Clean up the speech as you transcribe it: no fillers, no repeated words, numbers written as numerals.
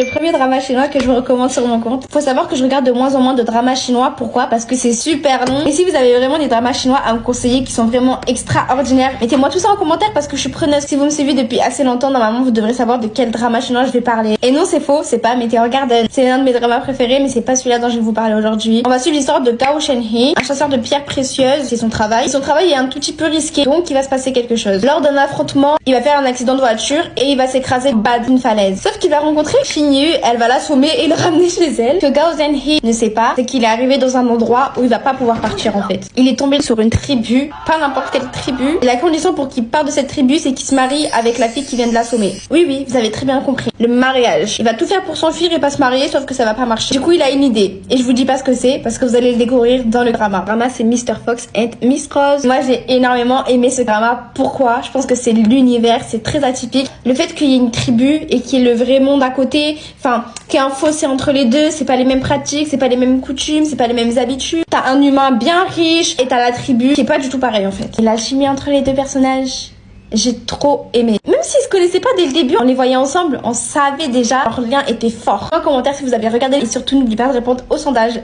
Le premier drama chinois que je vous recommande sur mon compte. Faut savoir que je regarde de moins en moins de dramas chinois. Pourquoi? Parce que c'est super long. Et si vous avez vraiment des dramas chinois à me conseiller qui sont vraiment extraordinaires, mettez-moi tout ça en commentaire parce que je suis preneuse. Si vous me suivez depuis assez longtemps, normalement vous devrez savoir de quel drama chinois je vais parler. Et non, c'est faux, c'est pas Meteor Garden. C'est l'un de mes dramas préférés, mais c'est pas celui-là dont je vais vous parler aujourd'hui. On va suivre l'histoire de Gao Shenhe, un chasseur de pierres précieuses. C'est son travail. Et son travail est un tout petit peu risqué, donc il va se passer quelque chose. Lors d'un affrontement, il va faire un accident de voiture et il va s'écraser bas d'une falaise. Sauf qu'il va rencontrer Xinyu, elle va l'assommer et le ramener chez elle. Ce que Gao Zhenhe ne sait pas, c'est qu'il est arrivé dans un endroit où il va pas pouvoir partir en fait. Il est tombé sur une tribu, pas n'importe quelle tribu. Et la condition pour qu'il parte de cette tribu, c'est qu'il se marie avec la fille qui vient de l'assommer. Oui, vous avez très bien compris. Le mariage. Il va tout faire pour s'enfuir et pas se marier, sauf que ça va pas marcher. Du coup, il a une idée. Et je vous dis pas ce que c'est, parce que vous allez le découvrir dans le drama. Le drama, c'est Mr. Fox and Miss Rose. Moi, j'ai énormément aimé ce drama. Pourquoi? Je pense que c'est l'univers, c'est très atypique. Le fait qu'il y ait une tribu et qu'il y ait le vrai monde à côté, enfin, qu'il y ait un fossé entre les deux, c'est pas les mêmes pratiques, c'est pas les mêmes coutumes, c'est pas les mêmes habitudes. T'as un humain bien riche et t'as la tribu qui est pas du tout pareil en fait. Et l'alchimie entre les deux personnages, j'ai trop aimé. Même s'ils se connaissaient pas dès le début, on les voyait ensemble, on savait déjà, leur lien était fort. En commentaire si vous avez regardé et surtout n'oubliez pas de répondre au sondage.